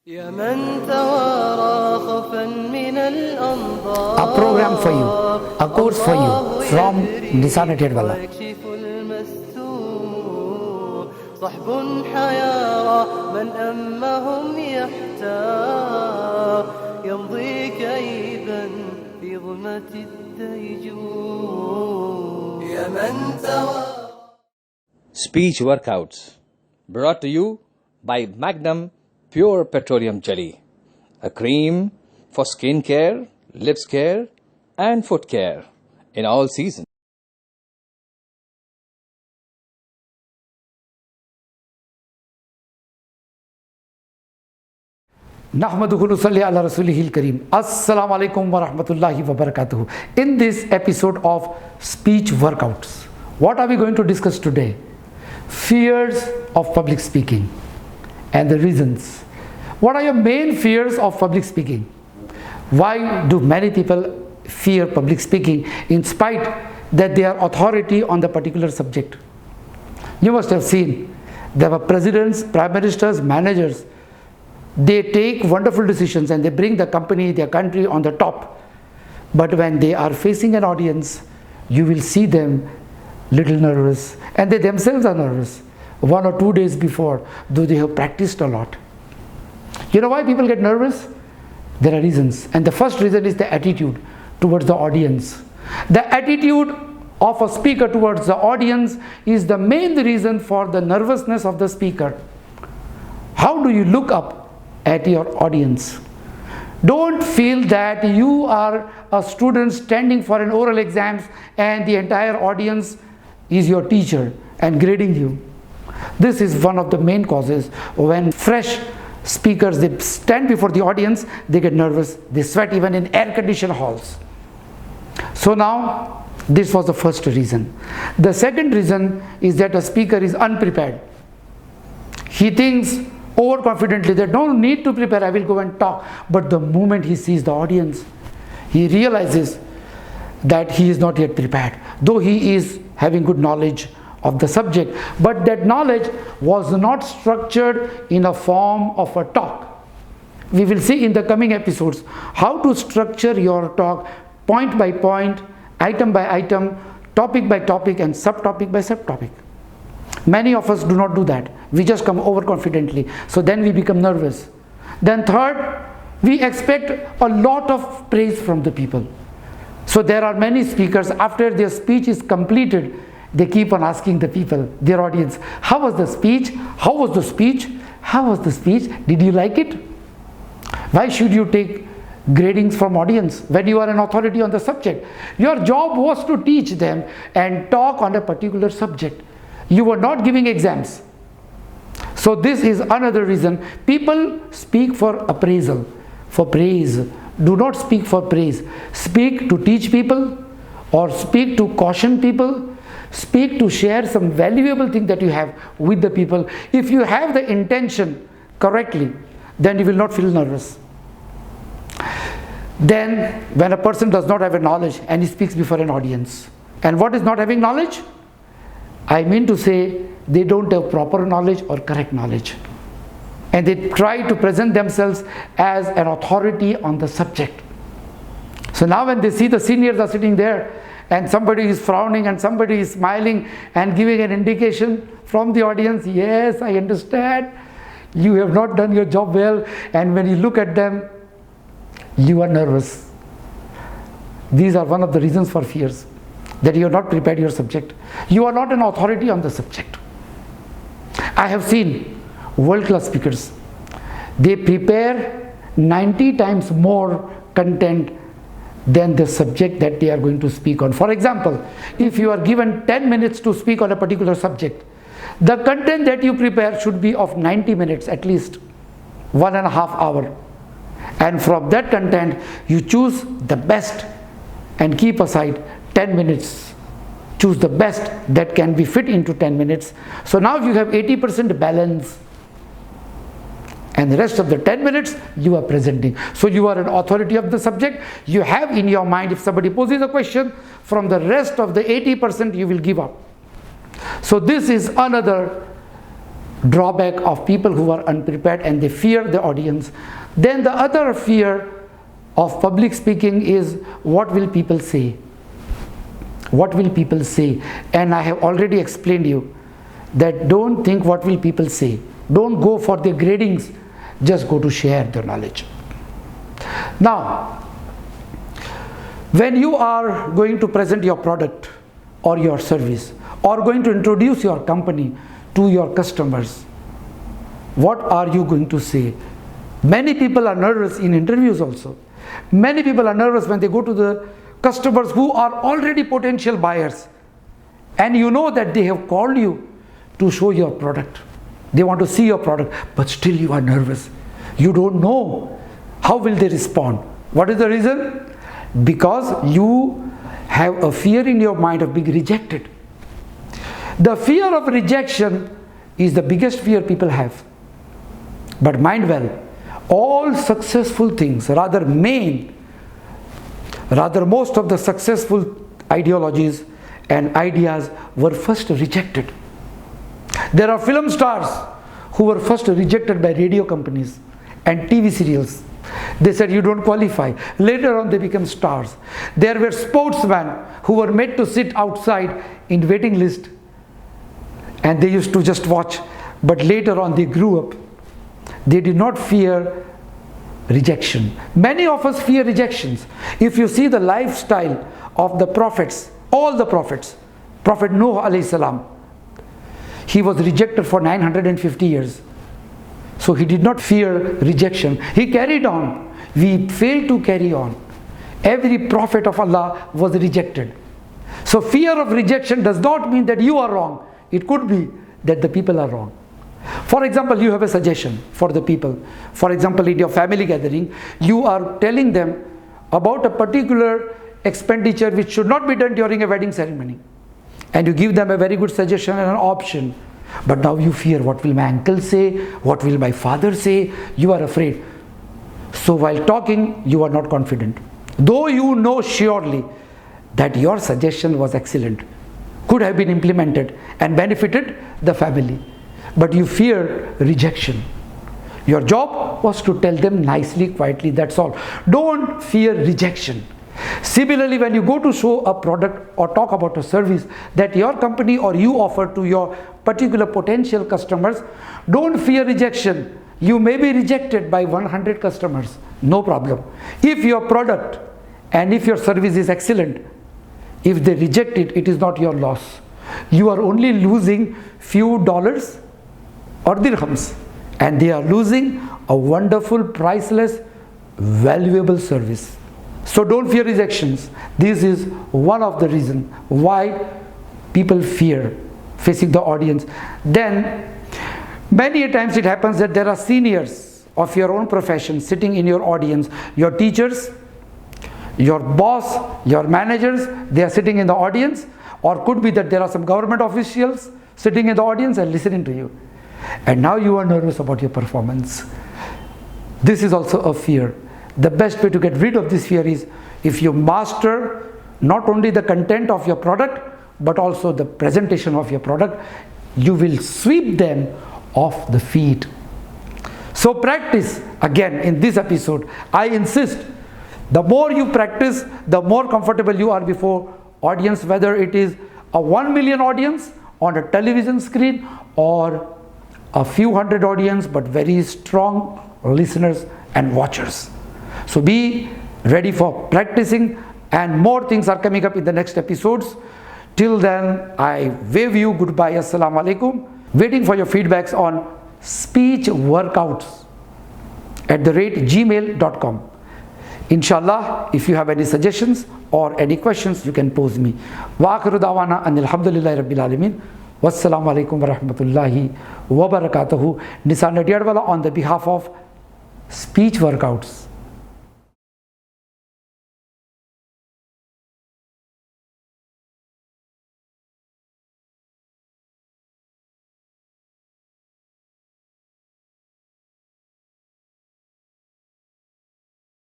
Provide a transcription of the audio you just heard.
يا من توارى خوفا من الأنظار A program for you, a course for you from Nisana Tirvala. ويكشف المستور صحب حيارى من أمهم يحتار يمضي كيدا في ظلمة الديجور يا من توارى. Speech workouts brought to you by Magnum Pure Petroleum Jelly, a cream for skin care, lips care, and foot care in all seasons. Nahmaduhu nusalli ala rasulihil kareem. Assalamu alaikum wa rahmatullahi wa barakatuhu. In this episode of speech workouts, what are we going to discuss today? Fears of public speaking and the reasons. What are your main fears of public speaking? Why do many people fear public speaking in spite that they are authority on the particular subject? You must have seen there were presidents, prime ministers, managers. They take wonderful decisions and they bring the company, their country on the top. But when they are facing an audience, you will see them little nervous, and they themselves are nervous 1 or 2 days before, though they have practiced a lot. You know why people get nervous? There are reasons, and the first reason is the attitude towards the audience. The attitude of a speaker towards the audience is the main reason for the nervousness of the speaker. How do you look up at your audience? Don't feel that you are a student standing for an oral exams and the entire audience is your teacher and grading you. This is one of the main causes. When fresh speakers, they stand before the audience, they get nervous, they sweat even in air-conditioned halls. So now, this was the first reason. The second reason is that a speaker is unprepared. He thinks overconfidently that no need to prepare, I will go and talk. But the moment he sees the audience, he realizes that he is not yet prepared, though he is having good knowledge of the subject, but that knowledge was not structured in a form of a talk. We will see in the coming episodes how to structure your talk point by point, item by item, topic by topic, and subtopic by subtopic. Many of us do not do that. We just come overconfidently, so then we become nervous. Then third, we expect a lot of praise from the people. So there are many speakers, after their speech is completed, they keep on asking the people, their audience, how was the speech? How was the speech? How was the speech? Did you like it? Why should you take gradings from audience when you are an authority on the subject? Your job was to teach them and talk on a particular subject. You were not giving exams. So this is another reason. People speak for appraisal, for praise. Do not speak for praise. Speak to teach people, or speak to caution people. Speak to share some valuable thing that you have with the people. If you have the intention correctly, then you will not feel nervous. Then when a person does not have a knowledge and he speaks before an audience, and what is not having knowledge? I mean to say, they don't have proper knowledge or correct knowledge, and they try to present themselves as an authority on the subject. So now when they see the seniors are sitting there and somebody is frowning and somebody is smiling and giving an indication from the audience, yes, I understand, you have not done your job well, and when you look at them, you are nervous. These are one of the reasons for fears, that you have not prepared your subject. You are not an authority on the subject. I have seen world-class speakers. They prepare 90 times more content than the subject that they are going to speak on. For example, if you are given 10 minutes to speak on a particular subject, the content that you prepare should be of 90 minutes, at least 1.5 hours. And from that content, you choose the best and keep aside 10 minutes. Choose the best that can be fit into 10 minutes. So now you have 80% balance, and the rest of the 10 minutes you are presenting. So you are an authority of the subject. You have in your mind, if somebody poses a question, from the rest of the 80% you will give up. So this is another drawback of people who are unprepared and they fear the audience. Then the other fear of public speaking is, what will people say? What will people say? And I have already explained you that don't think what will people say. Don't go for the gradings, just go to share the knowledge. Now, when you are going to present your product or your service, or going to introduce your company to your customers, what are you going to say? Many people are nervous in interviews also. Many people are nervous when they go to the customers who are already potential buyers, and you know that they have called you to show your product. They want to see your product, but still you are nervous. You don't know how will they respond. What is the reason? Because you have a fear in your mind of being rejected. The fear of rejection is the biggest fear people have. But mind well, all successful things, rather most of the successful ideologies and ideas were first rejected. There are film stars who were first rejected by radio companies and TV serials. They said you don't qualify. Later on they became stars. There were sportsmen who were made to sit outside in waiting list, and they used to just watch, but later on they grew up. They did not fear rejection. Many of us fear rejections. If you see the lifestyle of the prophets, all the prophets, Prophet Nuh alayhi salam, he was rejected for 950 years. So he did not fear rejection. He carried on. We failed to carry on. Every prophet of Allah was rejected. So fear of rejection does not mean that you are wrong. It could be that the people are wrong. For example, you have a suggestion for the people. For example, in your family gathering, you are telling them about a particular expenditure which should not be done during a wedding ceremony. And you give them a very good suggestion and an option. But now you fear, what will my uncle say? What will my father say? You are afraid. So while talking, you are not confident. Though you know surely that your suggestion was excellent, could have been implemented and benefited the family, but you fear rejection. Your job was to tell them nicely, quietly, that's all. Don't fear rejection. Similarly, when you go to show a product or talk about a service that your company or you offer to your particular potential customers, don't fear rejection. You may be rejected by 100 customers, no problem. If your product and if your service is excellent, if they reject it, it is not your loss. You are only losing few dollars or dirhams, and they are losing a wonderful, priceless, valuable service. So don't fear rejections. This is one of the reasons why people fear facing the audience. Then many a times it happens that there are seniors of your own profession sitting in your audience. Your teachers, your boss, your managers, they are sitting in the audience, or could be that there are some government officials sitting in the audience and listening to you. And now you are nervous about your performance. This is also a fear. The best way to get rid of this fear is if you master not only the content of your product but also the presentation of your product, you will sweep them off the feet. So practice. Again, in this episode, I insist, the more you practice, the more comfortable you are before audience, whether it is a 1 million audience on a television screen or a few hundred audience but very strong listeners and watchers. So be ready for practicing, and more things are coming up in the next episodes. Till then, I wave you goodbye. Assalamu alaikum. Waiting for your feedbacks on speechworkouts@gmail.com. Inshallah, if you have any suggestions or any questions, you can pose me. Wa akhiru da'wana anil hamdulillahi rabbil alamin. Wassalamu alaikum wa rahmatullahi wa barakatuhu. Nisar Nadiadwala on the behalf of Speech Workouts.